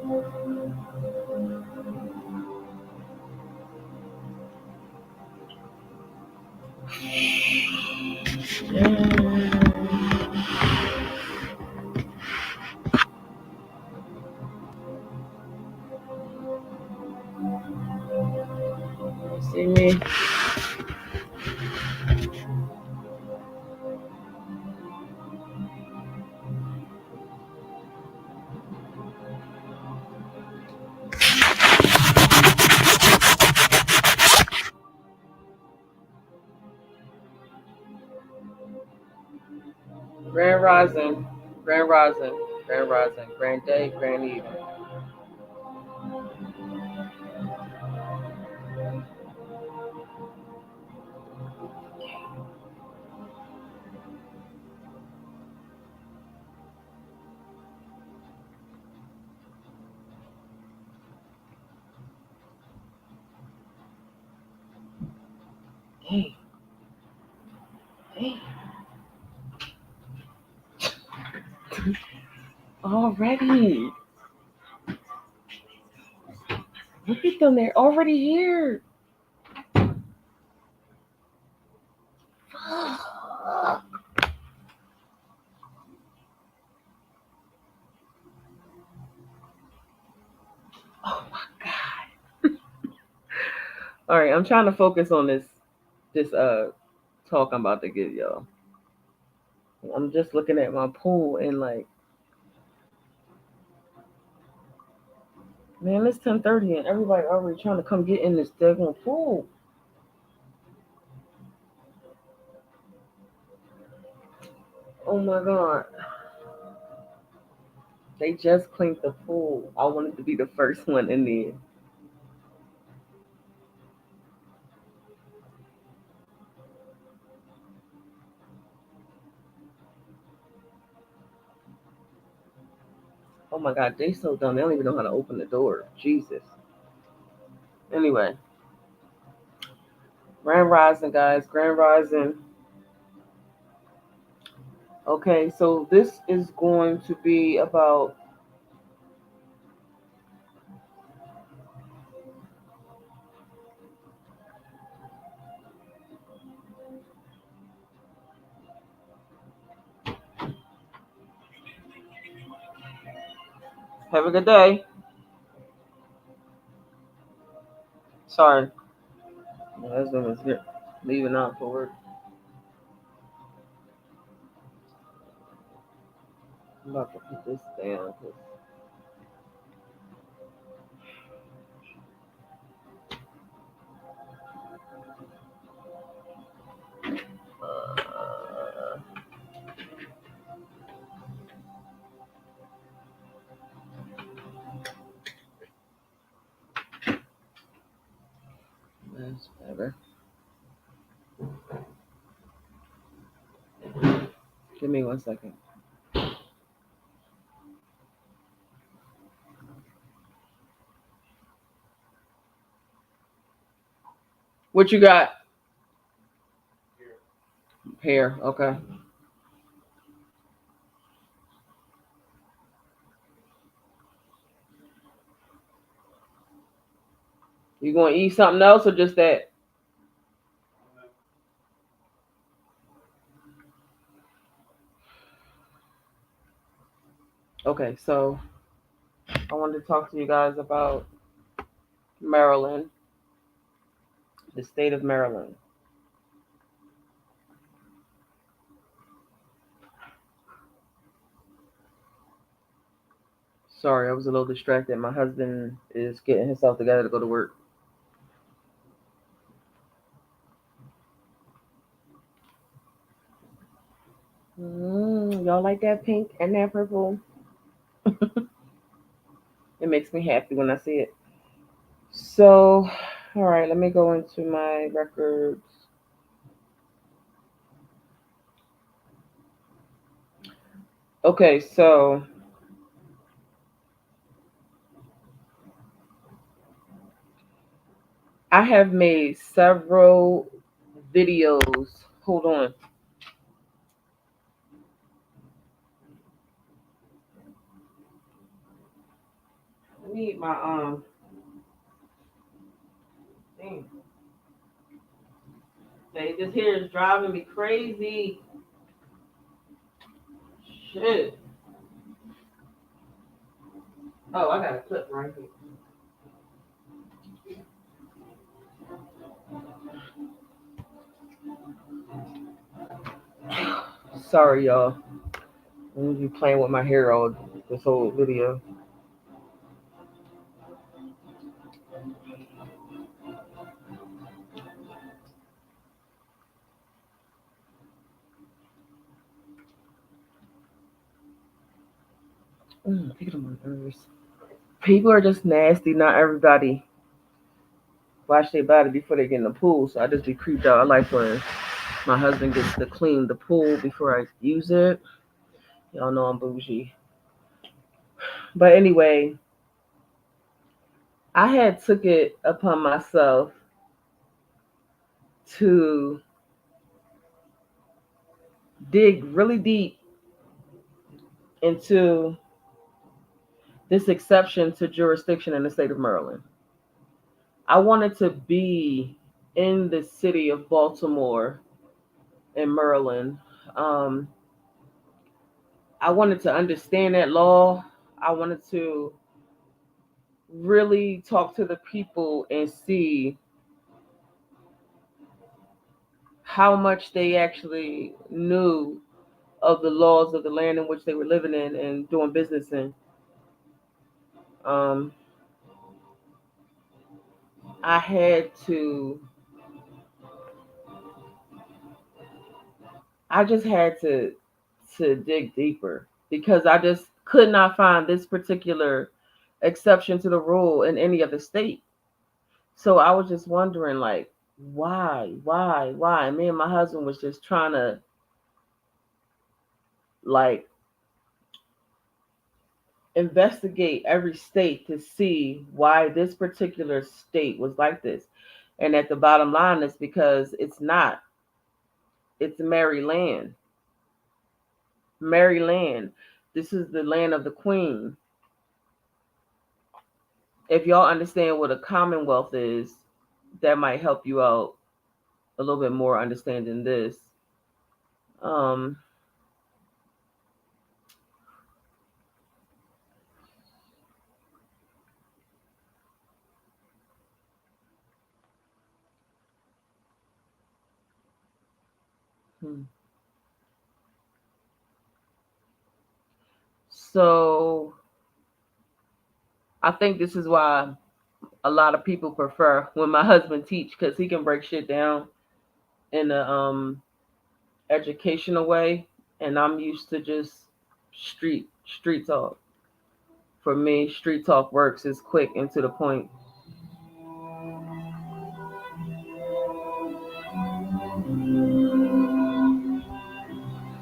See me? Grand Rising, Grand Rising, Grand Rising, Grand Day, Grand Evening. Hey, hey. Already. Look at them, they're already here. Fuck. Oh my God. All right, I'm trying to focus on this talk I'm about to give y'all. I'm just looking at my pool and like, man, it's 10:30 and everybody already trying to come get in this daggone pool. Oh my God. They just cleaned the pool. I wanted to be the first one in there. Oh my God, they so dumb. They don't even know how to open the door. Jesus. Anyway, Grand Rising, guys. Grand Rising. Okay, so this is going to be about have a good day. Sorry. My husband was here leaving out for work. I'm about to put this down. That's better. Give me 1 second. What you got? Hair. Okay. You gonna eat something else or just that? Okay, so I wanted to talk to you guys about Maryland, the state of Maryland. Sorry, I was a little distracted. My husband is getting himself together to go to work. Y'all like that pink and that purple? It makes me happy when I see it. So, all right, let me go into my records. Okay, so I have made several videos. Hold on. need my thing. Hey, this here is driving me crazy. Shit. Oh, I got a clip right here. Sorry, y'all. I'm gonna be playing with my hair all this whole video. Get on my nerves. People are just nasty. Not everybody wash their body before they get in the pool. So I just be creeped out. I like when my husband gets to clean the pool before I use it. Y'all know I'm bougie. But anyway, I had took it upon myself to dig really deep into this exception to jurisdiction in the state of Maryland. I wanted to be in the city of Baltimore in Maryland. Um, I wanted to understand that law. I wanted to really talk to the people and see how much they actually knew of the laws of the land in which they were living in and doing business in. Um, I had to, I just had to dig deeper because I just could not find this particular exception to the rule in any other state. So I was just wondering, like, why? And me and my husband was just trying to, like, investigate every state to see why this particular state was like this. And at the bottom line is because it's not. It's Maryland. Maryland. This is the land of the queen. If y'all understand what a commonwealth is, that might help you out a little bit more understanding this. Um, hmm. So I think this is why a lot of people prefer when my husband teach because he can break shit down in a educational way, and I'm used to just street talk. For me, street talk works. It's quick and to the point.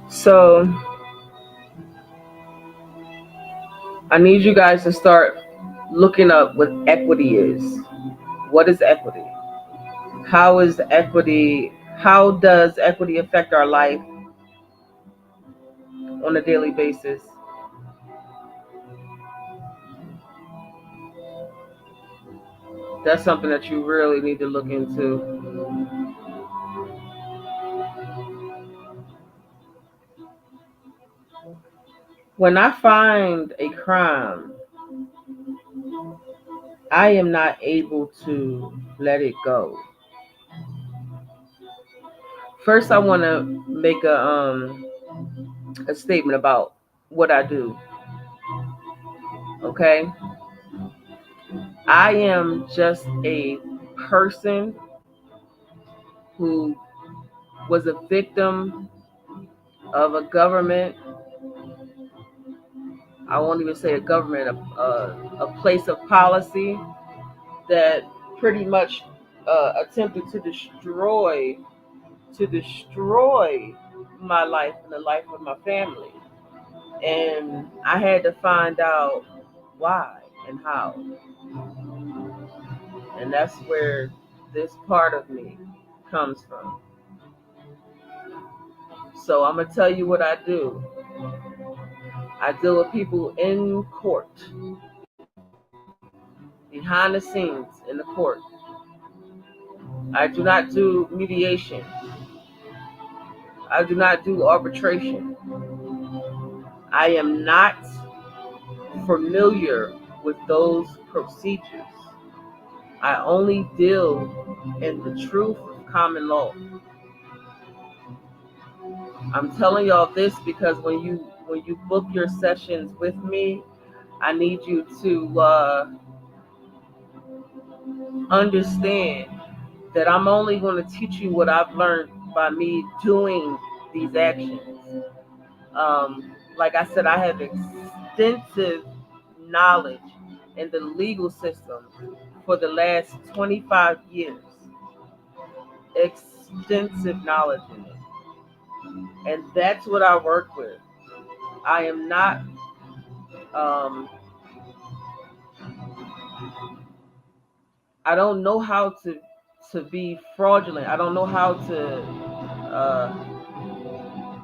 So I need you guys to start looking up what equity is. What is equity? How is equity? How does equity affect our life on a daily basis? That's something that you really need to look into. When I find a crime, I am not able to let it go. First, I want to make a statement about what I do. Okay, I am just a person who was a victim of a government. I won't even say a government, a place of policy that pretty much attempted to destroy my life and the life of my family. And I had to find out why and how. And that's where this part of me comes from. So I'm going to tell you what I do. I deal with people in court. behind the scenes in the court. I do not do mediation. I do not do arbitration. I am not familiar with those procedures. I only deal in the truth of common law. I'm telling y'all this because when you book your sessions with me, I need you to understand that I'm only going to teach you what I've learned by me doing these actions. Like I said, I have extensive knowledge in the legal system for the last 25 years. Extensive knowledge in it. And that's what I work with. I am not, I don't know how to be fraudulent. I don't know how to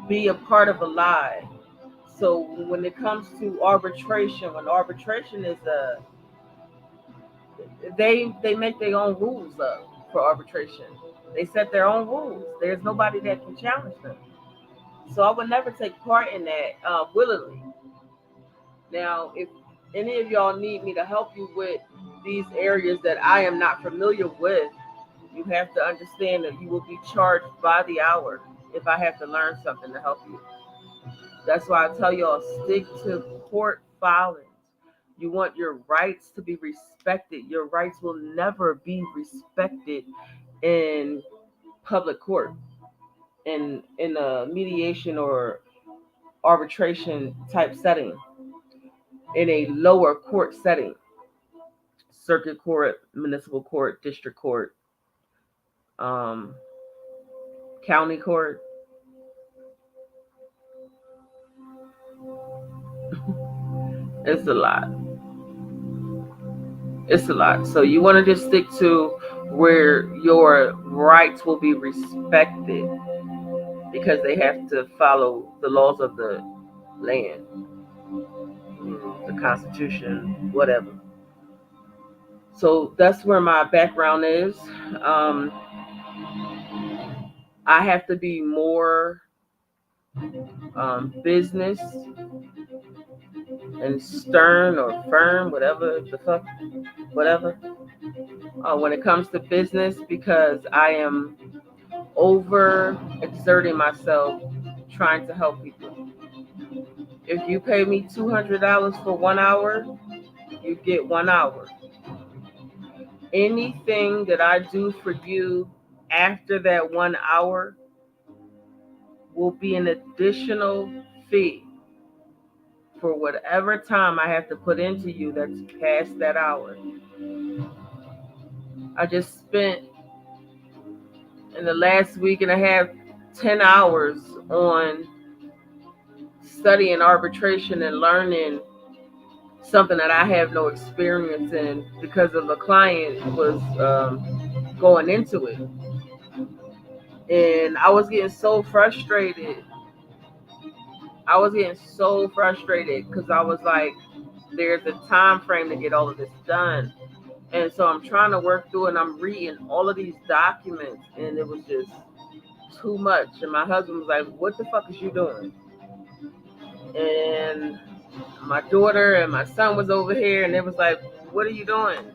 be a part of a lie. So when it comes to arbitration, when arbitration is they make their own rules up for arbitration. They set their own rules. There's nobody that can challenge them. So I would never take part in that willingly. Now, if any of y'all need me to help you with these areas that I am not familiar with, you have to understand that you will be charged by the hour if I have to learn something to help you. That's why I tell y'all, stick to court filings. You want your rights to be respected. Your rights will never be respected in public court, in a mediation or arbitration type setting, in a lower court setting, circuit court, municipal court, district court, um, county court. It's a lot. It's a lot. So you want to just stick to where your rights will be respected because they have to follow the laws of the land, the Constitution, whatever. So that's where my background is. Um, I have to be more business and stern or firm, whatever the fuck, whatever. When it comes to business, because I am over exerting myself trying to help people. If you pay me $200 for 1 hour, you get 1 hour. Anything that I do for you after that 1 hour will be an additional fee for whatever time I have to put into you that's past that hour. I just spent in the last week and a half 10 hours on studying arbitration and learning something that I have no experience in because of a client was going into it. And I was getting so frustrated. Because I was like, there's a time frame to get all of this done. And so I'm trying to work through it, and I'm reading all of these documents, and it was just too much. And my husband was like, what the fuck is you doing? And my daughter and my son was over here, and it was like, what are you doing?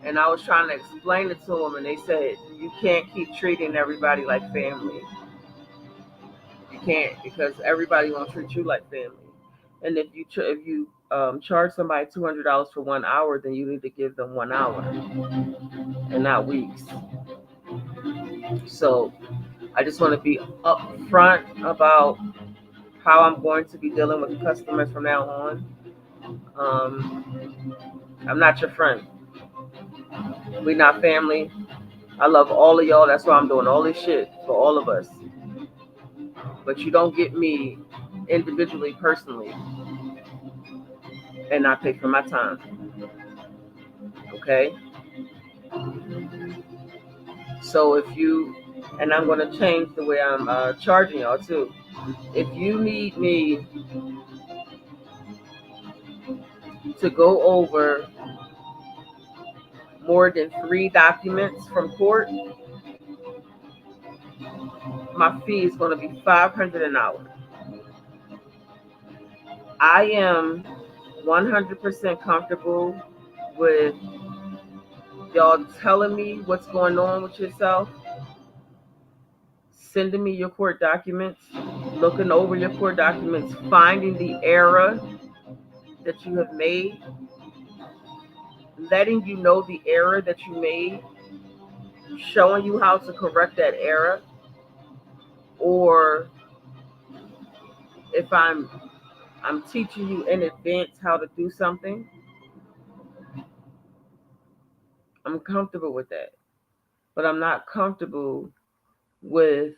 And I was trying to explain it to them, and they said, you can't keep treating everybody like family. You can't, because everybody won't treat you like family. And if you charge somebody $200 for 1 hour, then you need to give them 1 hour and not weeks. So I just want to be upfront about how I'm going to be dealing with customers from now on. I'm not your friend. We're not family. I love all of y'all. That's why I'm doing all this shit for all of us. But you don't get me individually, personally, and not pay for my time. Okay? So if you, and I'm going to change the way I'm charging y'all too. If you need me to go over more than 3 documents from court, my fee is going to be $500 an hour. I am 100% comfortable with y'all telling me what's going on with yourself, sending me your court documents, looking over your court documents, finding the error that you have made, letting you know the error that you made, showing you how to correct that error, or if I'm teaching you in advance how to do something, I'm comfortable with that. But I'm not comfortable with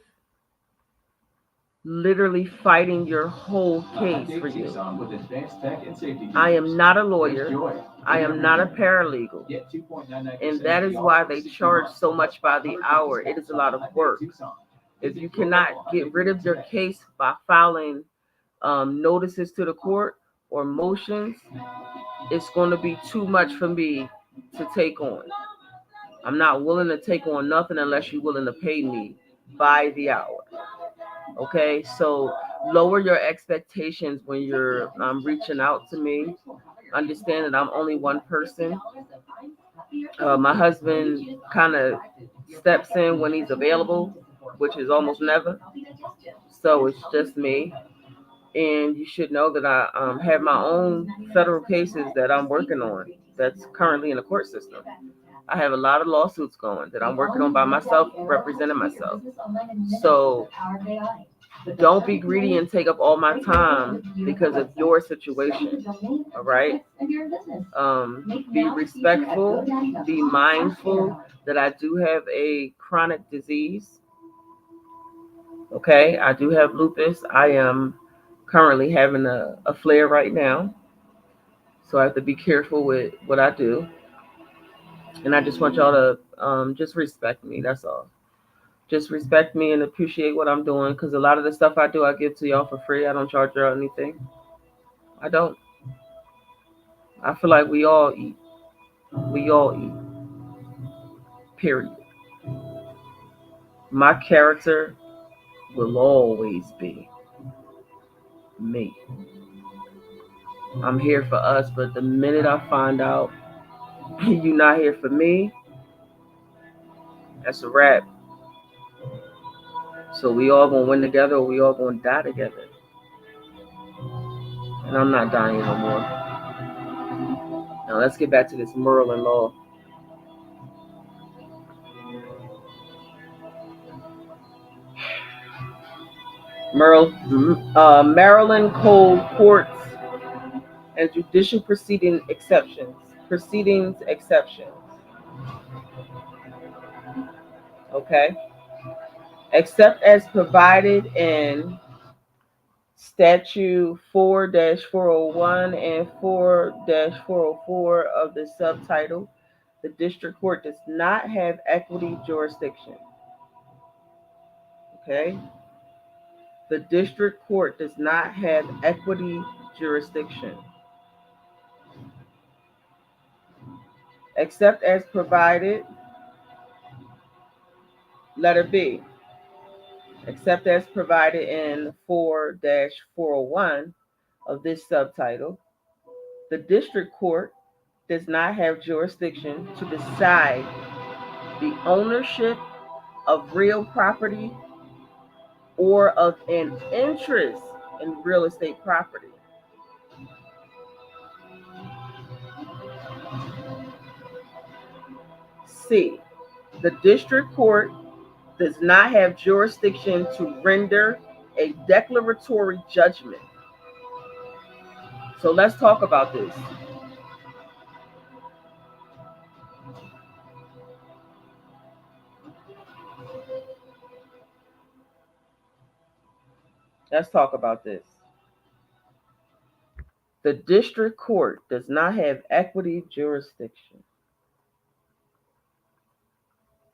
literally fighting your whole case for you. I am not a lawyer. I am not a paralegal. And that is why they charge so much by the hour. It is a lot of work. If you cannot get rid of your case by filing notices to the court or motions, it's going to be too much for me to take on. I'm not willing to take on nothing unless you're willing to pay me by the hour. Okay, so lower your expectations when you're reaching out to me. Understand that I'm only one person. My husband kind of steps in when he's available, which is almost never. So it's just me. And you should know that I have my own federal cases that I'm working on that's currently in the court system. I have a lot of lawsuits going that I'm working on by myself, representing myself. So don't be greedy and take up all my time because of your situation. All right? Be respectful, be mindful that I do have a chronic disease. Okay, I do have lupus. I am currently having a flare right now. So I have to be careful with what I do. And I just want y'all to just respect me. That's all. Just respect me and appreciate what I'm doing, because a lot of the stuff I do, I give to y'all for free. I don't charge y'all anything. I don't. I feel like we all eat. We all eat. Period. My character will always be me. I'm here for us, but the minute I find out you're not here for me, that's a wrap. So we all gonna win together, or we all gonna die together. And I'm not dying no more. Now let's get back to this Maryland law. Maryland Code Courts and Judicial Proceedings exceptions. Okay. Except as provided in Statute 4-401 and 4-404 of the subtitle, the district court does not have equity jurisdiction. Okay? The district court does not have equity jurisdiction. Except as provided, letter B, except as provided in 4-401 of this subtitle, the district court does not have jurisdiction to decide the ownership of real property or of an interest in real estate property. C, the district court does not have jurisdiction to render a declaratory judgment. So let's talk about this. Let's talk about this. The district court does not have equity jurisdiction.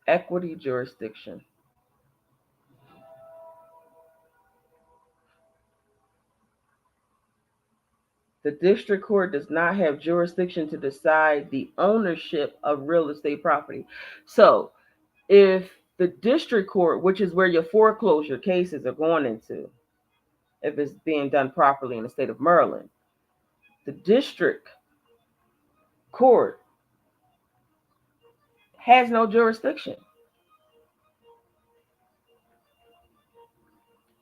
Equity jurisdiction. The district court does not have jurisdiction to decide the ownership of real estate property. So if the district court, which is where your foreclosure cases are going into, if it's being done properly in the state of Maryland, the district court has no jurisdiction.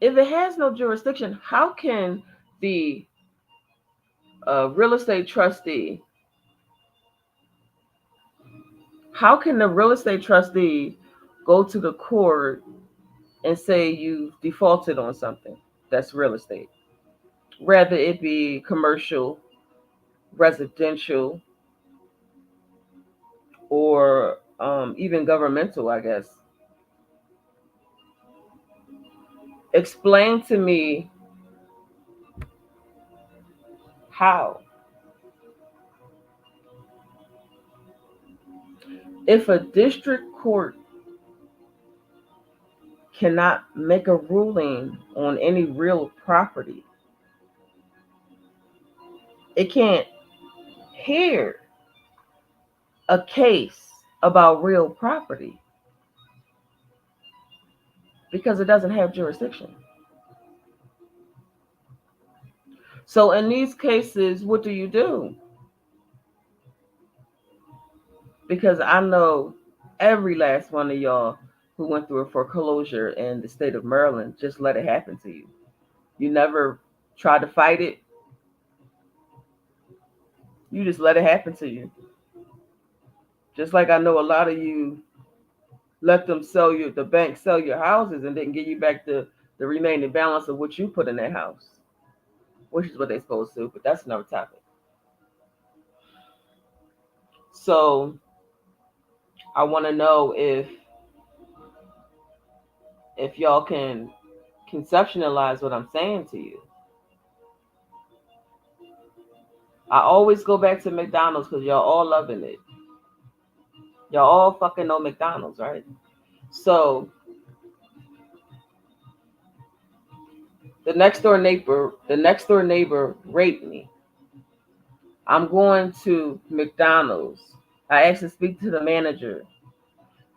If it has no jurisdiction, how can the real estate trustee, how can the real estate trustee go to the court and say you defaulted on something that's real estate, whether it be commercial, residential, or even governmental, I guess? Explain to me how. If a district court cannot make a ruling on any real property, it can't hear a case about real property because it doesn't have jurisdiction. So in these cases, what do? Because I know every last one of y'all who went through a foreclosure in the state of Maryland just let it happen to you. You never tried to fight it. You just let it happen to you. Just like I know a lot of you let them sell you, the bank sell your houses and didn't give you back the remaining balance of what you put in that house, which is what they're supposed to, but that's another topic. So I want to know if y'all can conceptualize what I'm saying to you. I always go back to McDonald's because y'all all loving it. Y'all all fucking know McDonald's, right? So the next door neighbor raped me. I'm going to McDonald's. I actually speak to the manager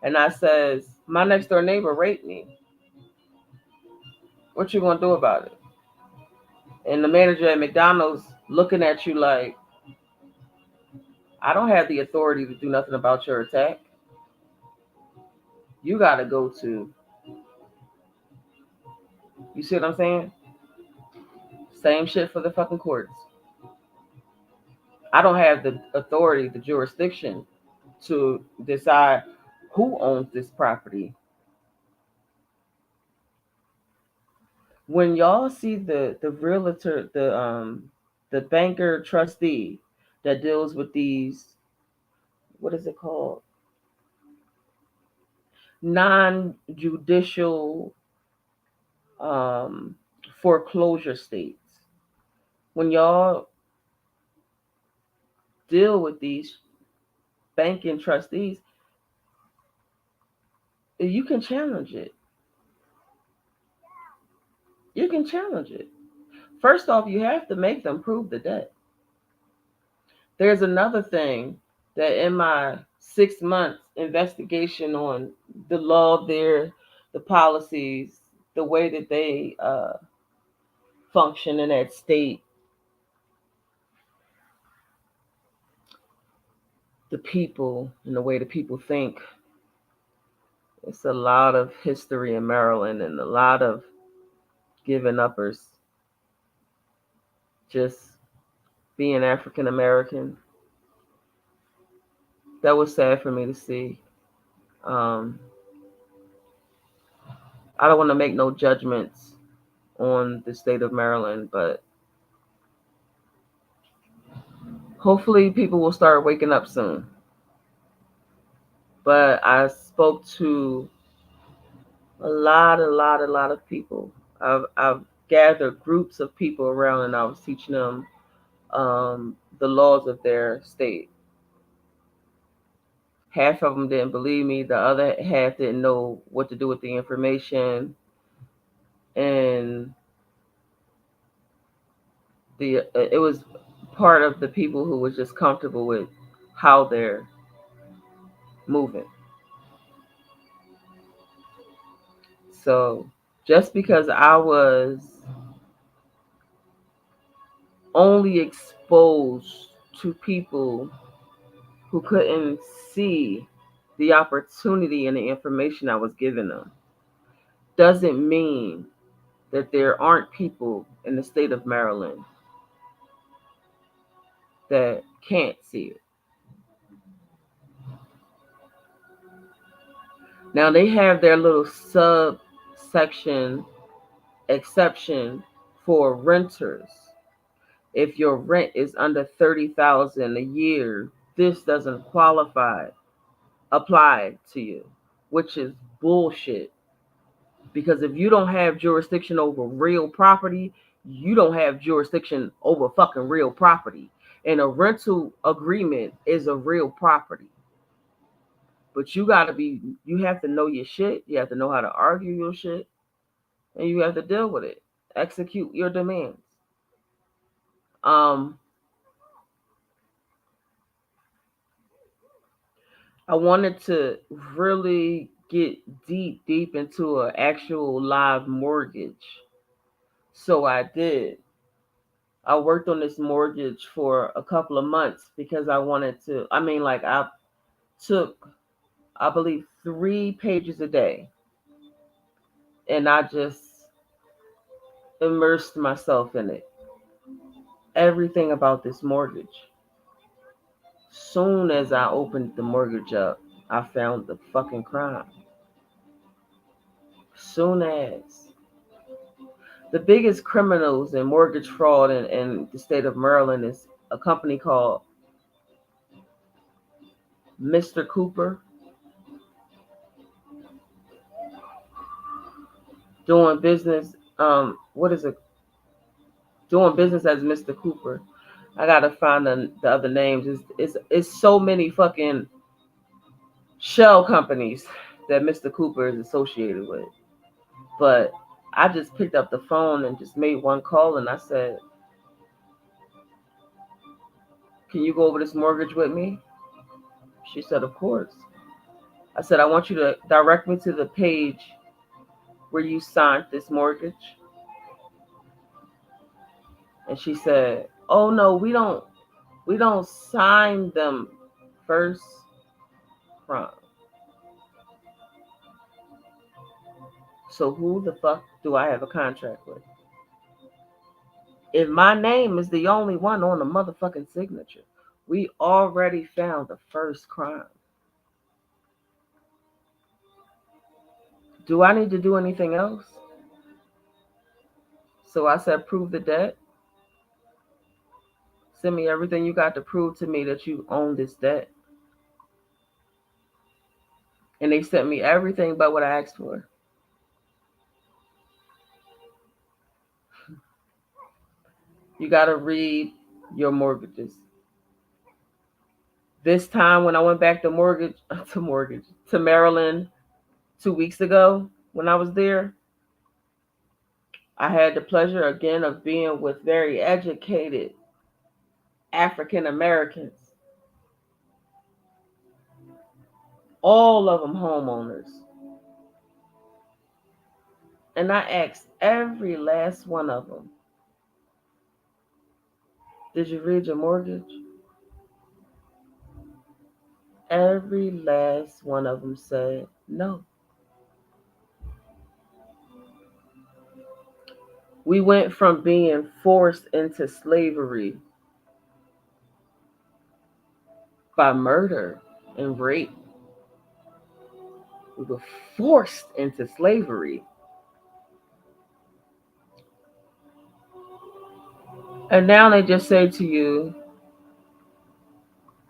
and I says, my next door neighbor raped me. What you gonna do about it? And the manager at McDonald's looking at you like, I don't have the authority to do nothing about your attack. You gotta go to, you see what I'm saying? Same shit for the fucking courts. I don't have the authority, the jurisdiction to decide who owns this property. When y'all see the realtor, the banker trustee that deals with these, what is it called? Non-judicial foreclosure states. When y'all deal with these banking trustees, you can challenge it. You can challenge it. First off, you have to make them prove the debt. There's another thing that in my 6 months investigation on the law there, the policies, the way that they function in that state, the people and the way the people think. It's a lot of history in Maryland and a lot of giving uppers. Just being African American. That was sad for me to see. I don't want to make no judgments on the state of Maryland, but hopefully people will start waking up soon. But I spoke to a lot of people. I've gathered groups of people around and I was teaching them the laws of their state. Half of them didn't believe me. The other half didn't know what to do with the information. And it was part of the people who was just comfortable with how they're moving. So just because I was only exposed to people who couldn't see the opportunity and the information I was giving them doesn't mean that there aren't people in the state of Maryland that can't see it. Now they have their little subsection exception for renters. If your rent is under 30,000 a year, this doesn't apply to you, which is bullshit. Because if you don't have jurisdiction over real property, you don't have jurisdiction over fucking real property. And a rental agreement is a real property. But you have to know your shit. You have to know how to argue your shit. And you have to deal with it. Execute your demands. Um, I wanted to really get deep into an actual live mortgage. So I did. I worked on this mortgage for a couple of months because I wanted to. I took, I believe, 3 pages a day, and I just immersed myself in it. Everything about this mortgage. Soon as I opened the mortgage up, I found the fucking crime. Soon as. The biggest criminals in mortgage fraud in the state of Maryland is a company called Mr. Cooper, doing business. What is it? Doing business as Mr. Cooper. I gotta find the other names. It's so many fucking shell companies that Mr. Cooper is associated with. But I just picked up the phone and just made one call and I said, "Can you go over this mortgage with me?" She said, "Of course." I said, "I want you to direct me to the page where you signed this mortgage." And she said, "Oh no, we don't sign them first, crime. So who the fuck do I have a contract with? If my name is the only one on the motherfucking signature, we already found the first crime. Do I need to do anything else?" So I said, "Prove the debt. Send me everything you got to prove to me that you own this debt." And they sent me everything but what I asked for. You got to read your mortgages. This time when I went back to to Maryland 2 weeks ago when I was there, I had the pleasure again of being with very educated African Americans, all of them homeowners. And I asked every last one of them, "Did you read your mortgage?" Every last one of them said no. We went from being forced into slavery by murder and rape. We were forced into slavery. And now they just say to you,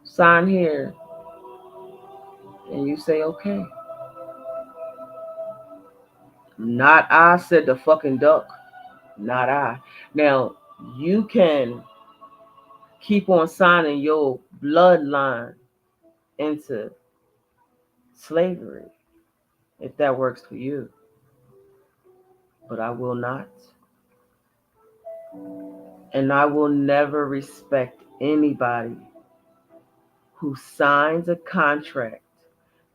"Sign here." And you say, "Okay." "Not I," said the fucking duck. "Not I." Now, you can keep on signing your bloodline into slavery if that works for you. But I will not. And I will never respect anybody who signs a contract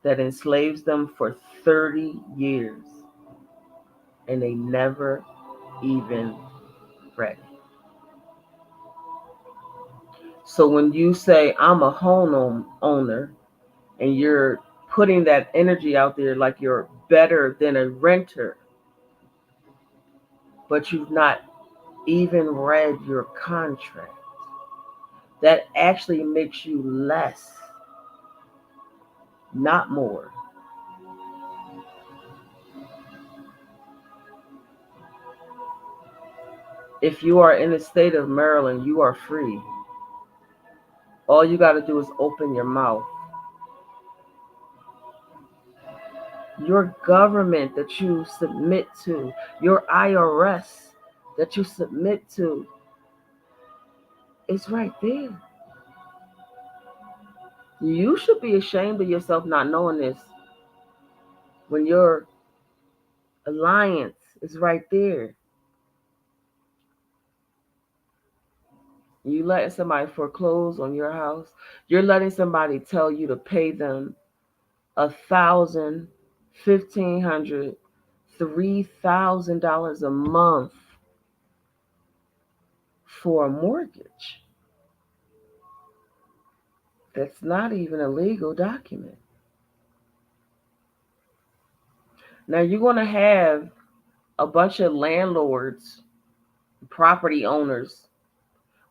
that enslaves them for 30 years and they never even read it. So when you say, I'm a home owner, and you're putting that energy out there like you're better than a renter, but you've not even read your contract, that actually makes you less, not more. If you are in the state of Maryland, you are free. All you got to do is open your mouth. Your government that you submit to, your IRS that you submit to, is right there. You should be ashamed of yourself not knowing this when your alliance is right there. You letting somebody foreclose on your house. You're letting somebody tell you to pay them $1,000, $1,500, $3,000 a month for a mortgage. That's not even a legal document. Now you're going to have a bunch of landlords, property owners,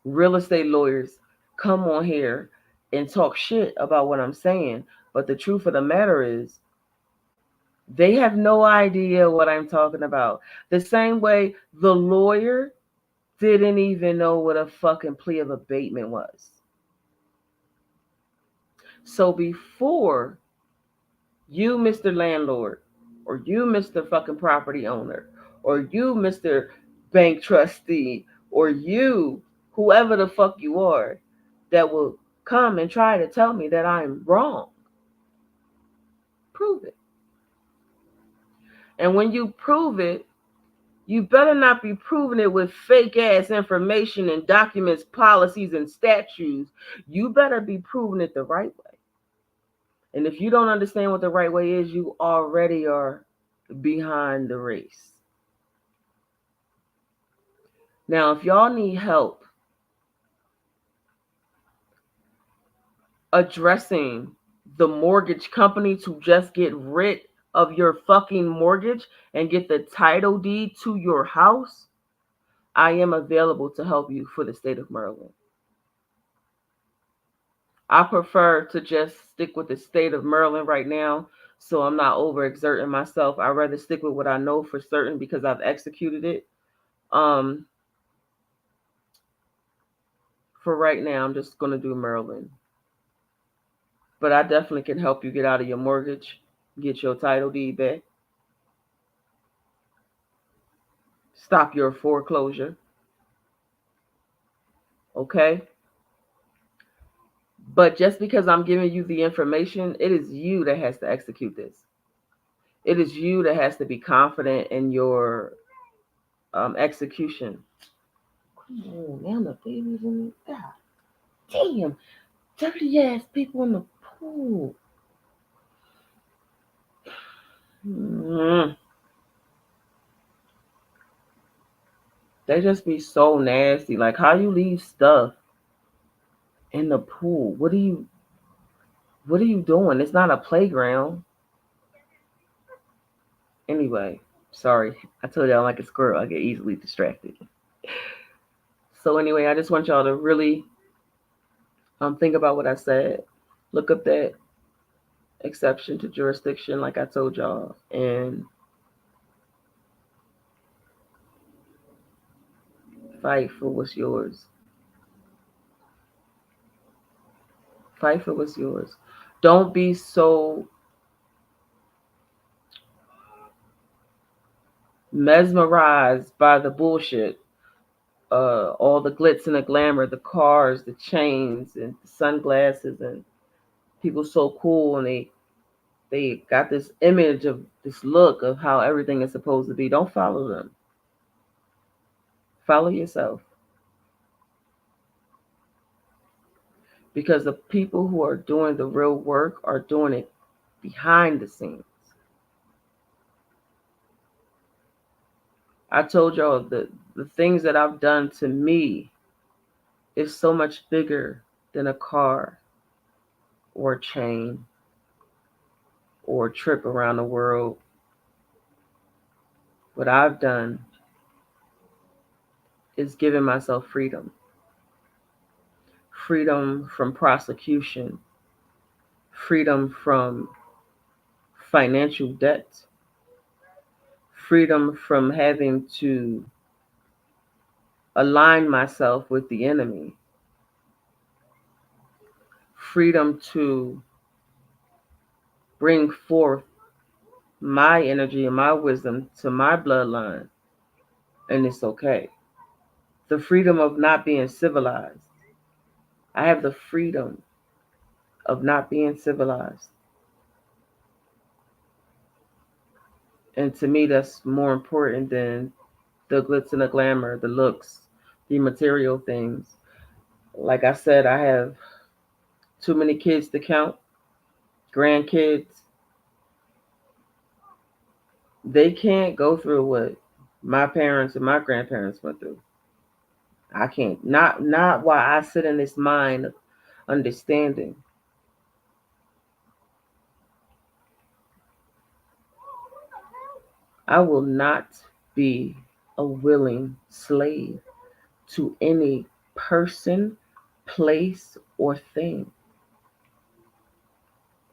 real estate lawyers come on here and talk shit about what I'm saying. But the truth of the matter is, they have no idea what I'm talking about. The same way the lawyer didn't even know what a fucking plea of abatement was. So before you, Mr. Landlord, or you, Mr. fucking property owner, or you, Mr. Bank trustee, or you, whoever the fuck you are, that will come and try to tell me that I'm wrong, prove it. And when you prove it, you better not be proving it with fake ass information and documents, policies, and statutes. You better be proving it the right way. And if you don't understand what the right way is, you already are behind the race. Now, if y'all need help addressing the mortgage company to just get rid of your fucking mortgage and get the title deed to your house, I am available to help you for the state of Maryland. I prefer to just stick with the state of Maryland right now, so I'm not overexerting myself. I'd rather stick with what I know for certain because I've executed it. For right now, I'm just going to do Maryland. But I definitely can help you get out of your mortgage, get your title deed back, stop your foreclosure. Okay? But just because I'm giving you the information, it is you that has to execute this. It is you that has to be confident in your execution. Come on, man, the baby's in the God damn, dirty ass people in the pool. They just be so nasty. Like, how you leave stuff in the pool? What are you doing? It's not a playground. Anyway, sorry. I told you I'm like a squirrel. I get easily distracted. So anyway, I just want y'all to really think about what I said. Look up that exception to jurisdiction, like I told y'all, and fight for what's yours. Fight for what's yours. Don't be so mesmerized by the bullshit. All the glitz and the glamour, the cars, the chains, and the sunglasses, and people so cool, and they got this image of this look of how everything is supposed to be. Don't follow them. Follow yourself. Because the people who are doing the real work are doing it behind the scenes. I told y'all the things that I've done to me is so much bigger than a car or a chain or a trip around the world. What I've done is giving myself freedom. Freedom from prosecution, freedom from financial debt, freedom from having to align myself with the enemy, freedom to bring forth my energy and my wisdom to my bloodline, and it's okay. The freedom of not being civilized. I have the freedom of not being civilized. And to me, that's more important than the glitz and the glamour, the looks, the material things. Like I said, I have too many kids to count, grandkids. They can't go through what my parents and my grandparents went through. I can't. Not while I sit in this mind of understanding. I will not be a willing slave to any person, place, or thing.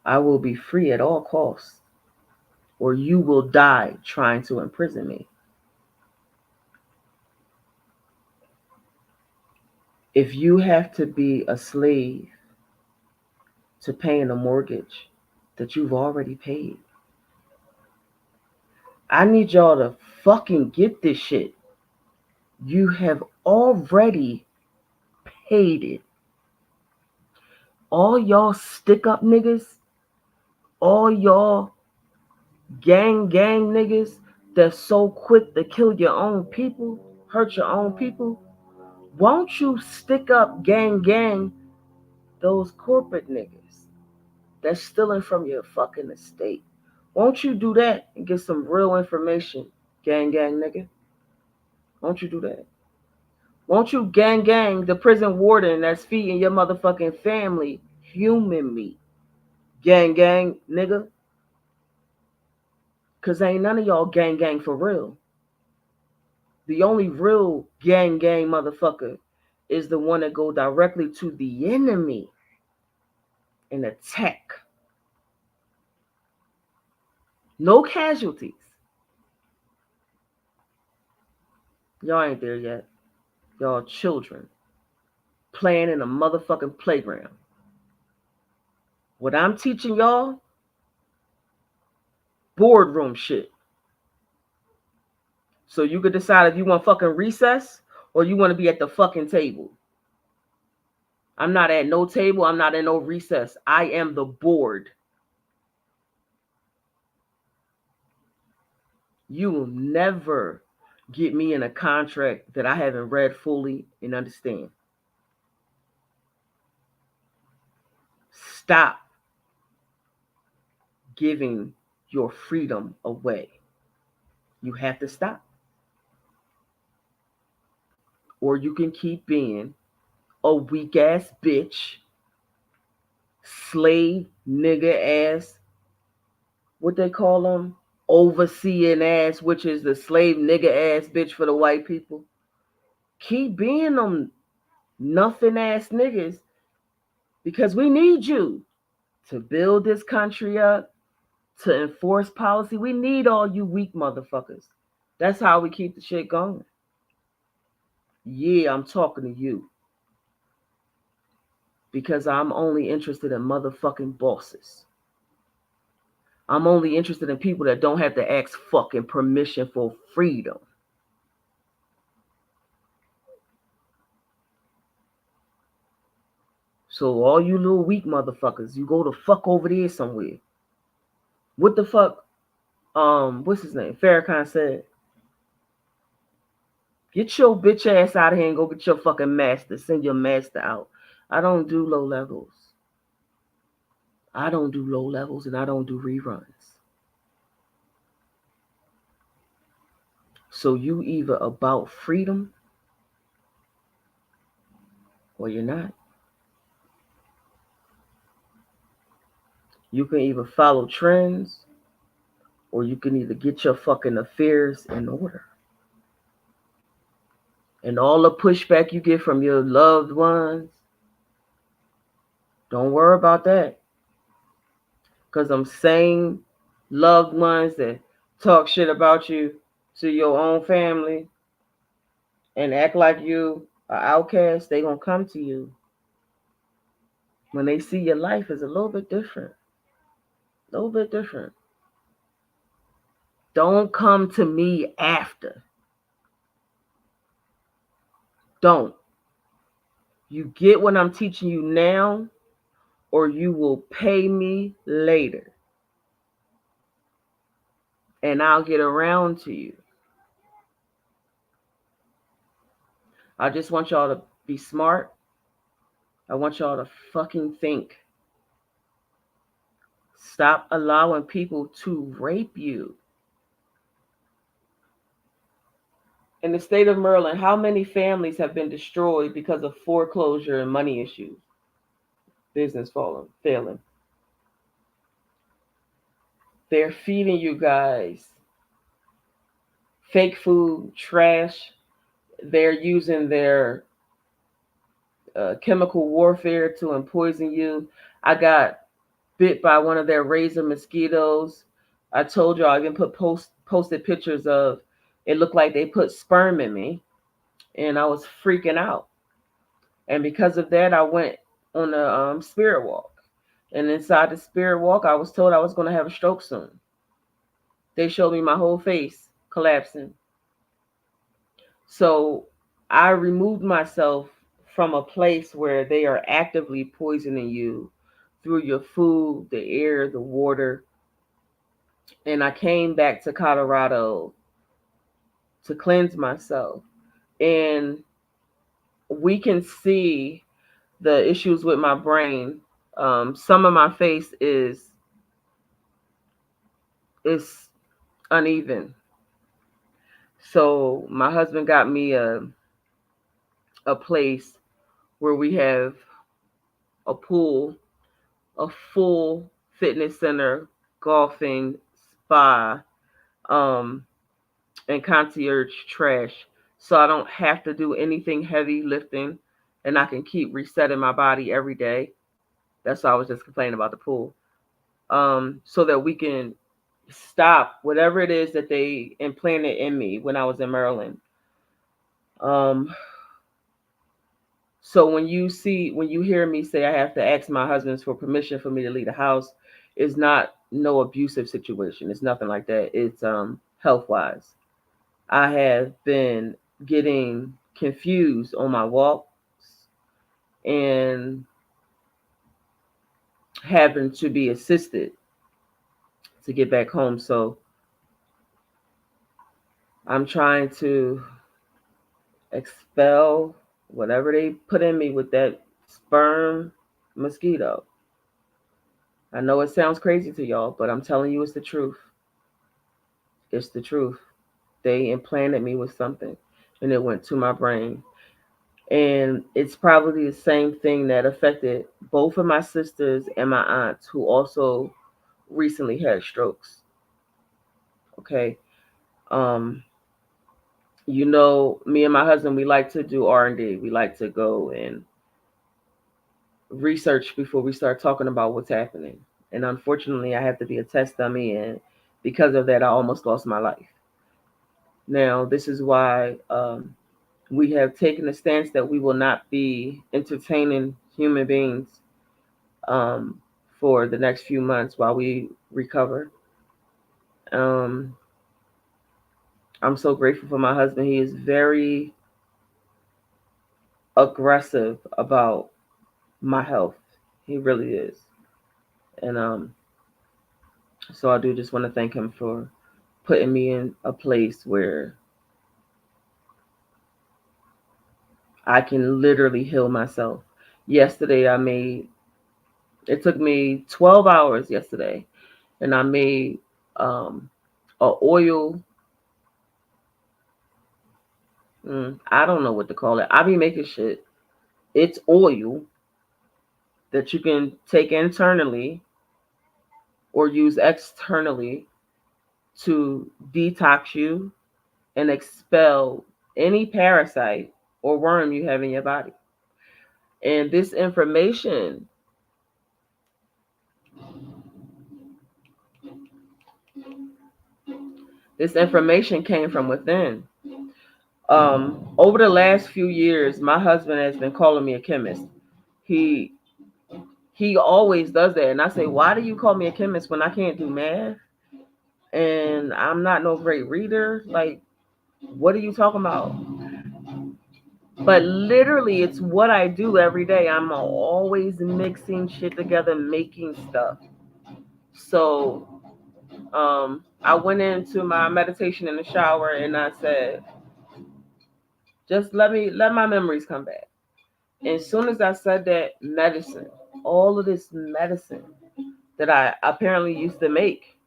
I will be free at all costs, or you will die trying to imprison me. If you have to be a slave to paying a mortgage that you've already paid, I need y'all to fucking get this shit. You have already paid it. All y'all stick up niggas, all y'all gang niggas that's so quick to kill your own people, hurt your own people, won't you stick up gang those corporate niggas that's stealing from your fucking estate? Won't you do that and get some real information, gang nigga? Won't you do that? Won't you gang the prison warden that's feeding your motherfucking family human meat? Gang nigga? Cause ain't none of y'all gang for real. The only real gang motherfucker is the one that go directly to the enemy and attack. No casualties. Y'all ain't there yet. Y'all children playing in a motherfucking playground. What I'm teaching y'all, boardroom shit. So you could decide if you want fucking recess or you want to be at the fucking table. I'm not at no table. I'm not in no recess. I am the board. You will never get me in a contract that I haven't read fully and understand. Stop giving your freedom away. You have to stop. Or you can keep being a weak ass bitch, slave nigga ass, what they call them? Overseeing ass, which is the slave nigga ass bitch for the white people. Keep being them nothing ass niggas because we need you to build this country up, to enforce policy. We need all you weak motherfuckers. That's how we keep the shit going. Yeah, I'm talking to you because I'm only interested in motherfucking bosses. I'm only interested in people that don't have to ask fucking permission for freedom. So all you little weak motherfuckers, you go to fuck over there somewhere. What the fuck? What's his name? Farrakhan said, "Get your bitch ass out of here and go get your fucking master. Send your master out." I don't do low levels. I don't do low levels and I don't do reruns. So you either about freedom or you're not. You can either follow trends or you can either get your fucking affairs in order. And all the pushback you get from your loved ones, don't worry about that. Because I'm saying loved ones that talk shit about you to your own family and act like you are outcast, they gonna come to you when they see your life is a little bit different. A little bit different. Don't come to me after. Don't. You get what I'm teaching you now, or you will pay me later. And I'll get around to you. I just want y'all to be smart. I want y'all to fucking think. Stop allowing people to rape you. In the state of Maryland, how many families have been destroyed because of foreclosure and money issues? Business failing. They're feeding you guys fake food, trash. They're using their chemical warfare to poison you. I got bit by one of their razor mosquitoes. I told you I even posted pictures of it. Looked like they put sperm in me, and I was freaking out. And because of that, I went on a spirit walk. And inside the spirit walk, I was told I was going to have a stroke soon. They showed me my whole face collapsing. So I removed myself from a place where they are actively poisoning you through your food, the air, the water. And I came back to Colorado to cleanse myself. And we can see the issues with my brain. Some of my face is uneven. So my husband got me a place where we have a pool, a full fitness center, golfing, spa, um, and concierge trash. So I don't have to do anything heavy lifting and I can keep resetting my body every day. That's why I was just complaining about the pool. So that we can stop whatever it is that they implanted in me when I was in Maryland. So when you hear me say I have to ask my husband for permission for me to leave the house, it's not no abusive situation. It's nothing like that. It's health wise. I have been getting confused on my walks and having to be assisted to get back home. So I'm trying to expel whatever they put in me with that sperm mosquito. I know it sounds crazy to y'all, but I'm telling you it's the truth. It's the truth. They implanted me with something and it went to my brain. And it's probably the same thing that affected both of my sisters and my aunts who also recently had strokes. Okay. Um, me and my husband, we like to do R&D. We like to go and research before we start talking about what's happening. And unfortunately, I have to be a test dummy, and because of that, I almost lost my life. Now, this is why we have taken a stance that we will not be entertaining human beings um, for the next few months while we recover. Um, I'm so grateful for my husband. He is very aggressive about my health. He really is. And so I do just want to thank him for putting me in a place where I can literally heal myself. Yesterday, it took me 12 hours yesterday, and I made a oil. I don't know what to call it. I be making shit. It's oil that you can take internally or use externally to detox you and expel any parasite or worm you have in your body. And this information came from within. Over the last few years, my husband has been calling me a chemist. He he always does that, and I say, "Why do you call me a chemist when I can't do math and I'm not no great reader? Like, what are you talking about?" But literally, it's what I do every day. I'm always mixing shit together, making stuff. So, I went into my meditation in the shower and I said, "Just let my memories come back." And as soon as I said that, medicine, all of this medicine that I apparently used to make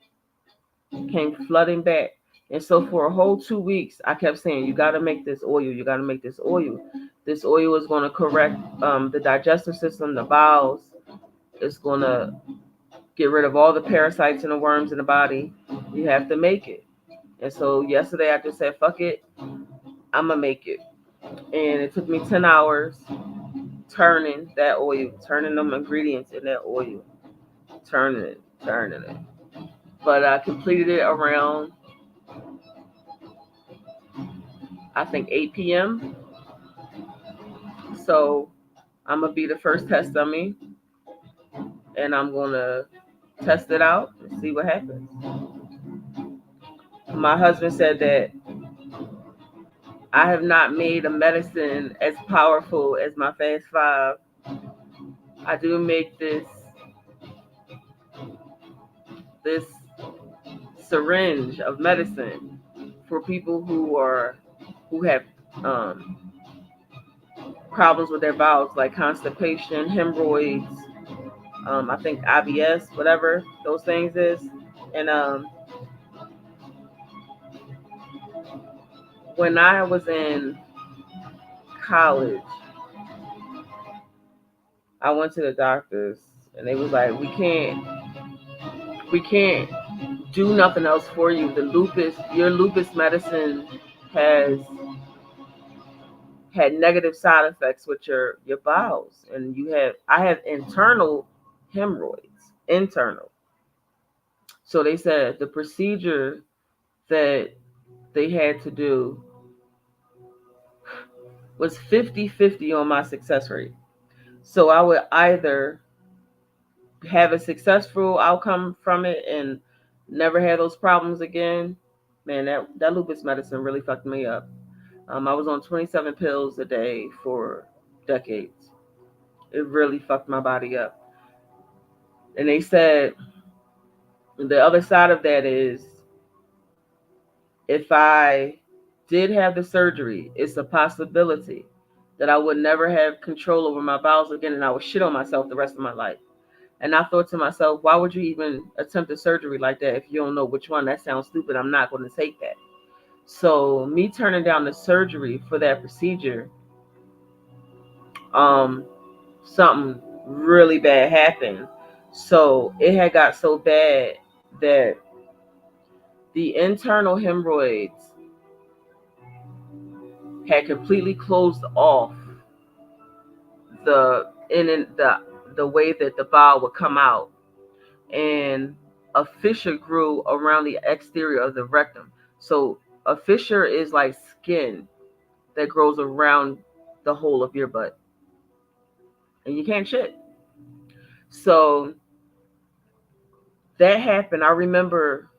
came flooding back. And so for a whole 2 weeks, I kept saying, "You got to make this oil. You got to make this oil. This oil is going to correct the digestive system, the bowels. It's going to get rid of all the parasites and the worms in the body. You have to make it." And so yesterday, I just said, "Fuck it. I'm going to make it." And it took me 10 hours turning that oil, turning them ingredients in that oil, turning it. But I completed it around, I think, 8 p.m. So I'm gonna be the first test dummy, and I'm gonna test it out and see what happens. My husband said that I have not made a medicine as powerful as my Fast Five. I do make this syringe of medicine for people who have um, problems with their bowels, like constipation, hemorrhoids, I think IBS, whatever those things is. And when I was in college, I went to the doctors and they was like, we can't do nothing else for you. Your lupus medicine has had negative side effects with your bowels, and I have internal hemorrhoids, internal. So they said the procedure that they had to do was 50-50 on my success rate. So I would either have a successful outcome from it and never have those problems again. Man, that lupus medicine really fucked me up. I was on 27 pills a day for decades. It really fucked my body up. And they said the other side of that is if I did have the surgery, it's a possibility that I would never have control over my bowels again and I would shit on myself the rest of my life. And I thought to myself, why would you even attempt a surgery like that if you don't know which one? That sounds stupid. I'm not going to take that. So me turning down the surgery for that procedure, um, something really bad happened. So it had got so bad that the internal hemorrhoids had completely closed off the way that the bowel would come out, and a fissure grew around the exterior of the rectum. So a fissure is like skin that grows around the whole of your butt, and you can't shit. So that happened. I remember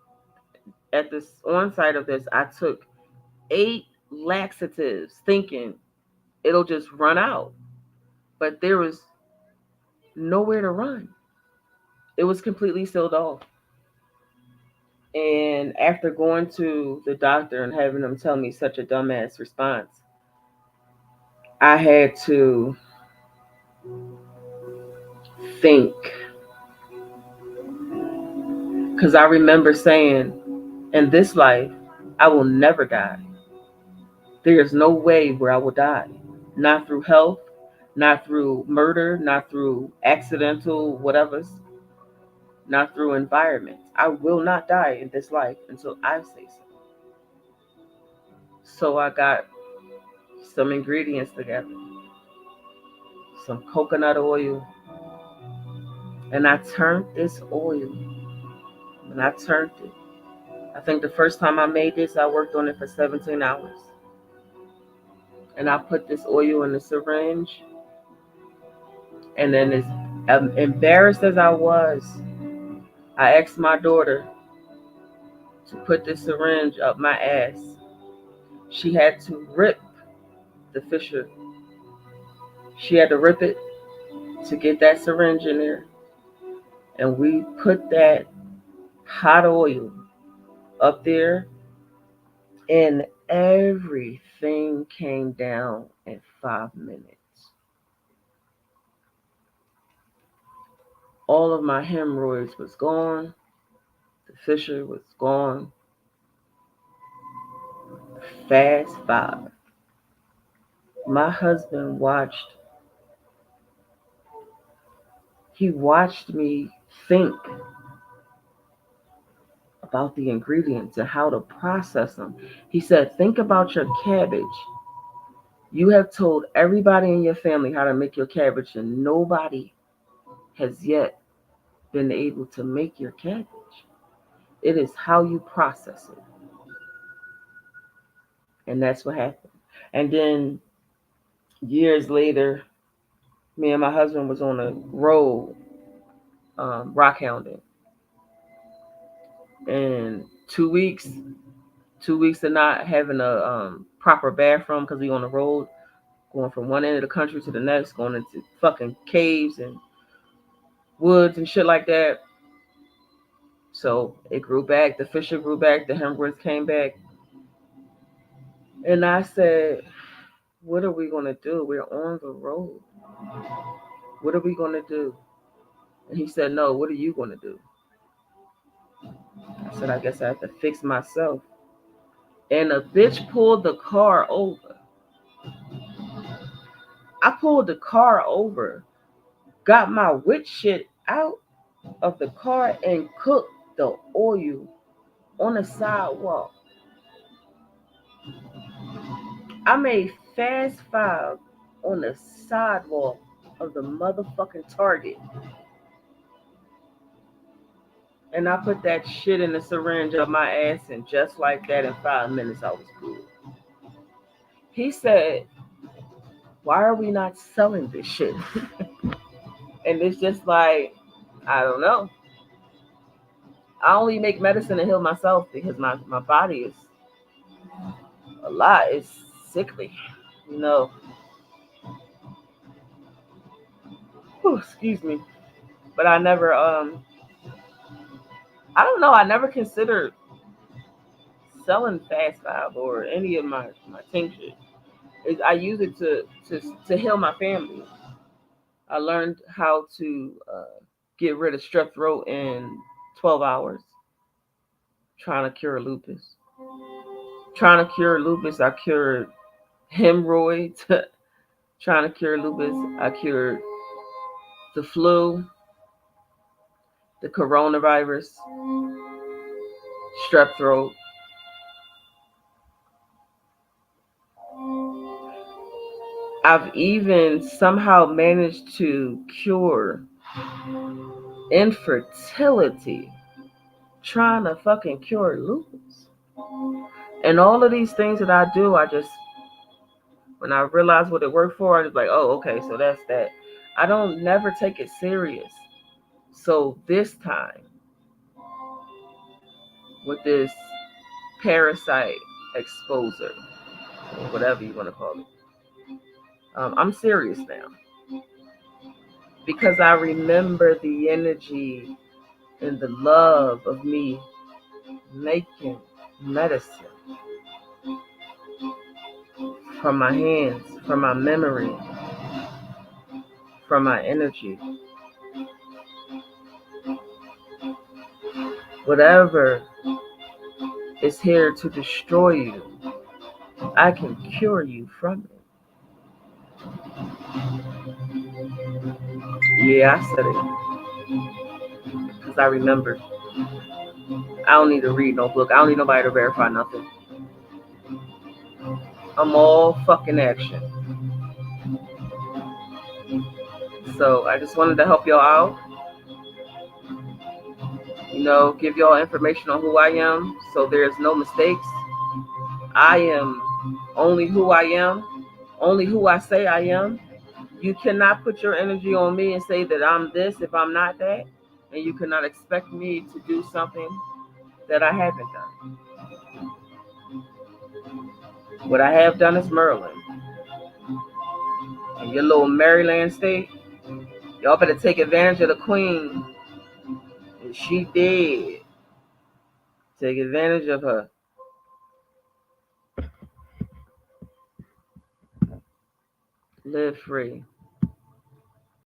at this on-site of this, I took 8 laxatives, thinking it'll just run out, but there was nowhere to run. It was completely sealed off. And after going to the doctor and having them tell me such a dumbass response, I had to think. Because I remember saying, in this life, I will never die. There is no way where I will die. Not through health, not through murder, not through accidental whatever, not through environments. I will not die in this life until I say so. So I got some ingredients together, some coconut oil, and I turned this oil. And I turned it. I think the first time I made this, I worked on it for 17 hours. And I put this oil in the syringe. And then, as embarrassed as I was, I asked my daughter to put this syringe up my ass. She had to rip the fissure. She had to rip it to get that syringe in there. And we put that hot oil up there, and everything came down in 5 minutes. All of my hemorrhoids was gone. The fissure was gone. Fast 5. My husband watched me think about the ingredients and how to process them. He said, think about your cabbage. You have told everybody in your family how to make your cabbage, and nobody has yet been able to make your cabbage. It is how you process it. And that's what happened. And then years later, me and my husband was on a road, rock hounding. And 2 weeks of not having a proper bathroom because we on the road, going from one end of the country to the next, going into fucking caves and woods and shit like that. So it grew back, the fissure grew back, the hemorrhoids came back. And I said, what are we going to do? We're on the road. What are we going to do? And he said, no, what are you going to do? I said, I guess I have to fix myself. And a bitch pulled the car over. I pulled the car over, got my witch shit out of the car, and cooked the oil on the sidewalk. I made fast 5 on the sidewalk of the motherfucking Target. And I put that shit in the syringe up my ass, and just like that, in 5 minutes, I was good. He said, why are we not selling this shit? And it's just like, I don't know. I only make medicine to heal myself because my body is a lot. It's sickly, you know. Whew, excuse me. But I never, I don't know. I never considered selling Fast 5 or any of my tinctures. I use it to heal my family. I learned how to get rid of strep throat in 12 hours. Trying to cure lupus. I cured hemorrhoids. Trying to cure lupus. I cured the flu, the coronavirus, strep throat. I've even somehow managed to cure infertility, trying to fucking cure lupus. And all of these things that I do, when I realize what it worked for, I was like, oh, okay, so that's that. I don't never take it serious. So this time, with this parasite exposer, or whatever you want to call it, I'm serious now. Because I remember the energy and the love of me making medicine from my hands, from my memory, from my energy. Whatever is here to destroy you, I can cure you from it. Yeah, I said it because I remember. I don't need to read no book. I don't need nobody to verify nothing. I'm all fucking action. So I just wanted to help y'all out. Give y'all information on who I am so there's no mistakes. I am only who I am, only who I say I am. You cannot put your energy on me and say that I'm this if I'm not that. And you cannot expect me to do something that I haven't done. What I have done is Maryland. And your little Maryland state, y'all better take advantage of the queen. And she did. Take advantage of her. Live free.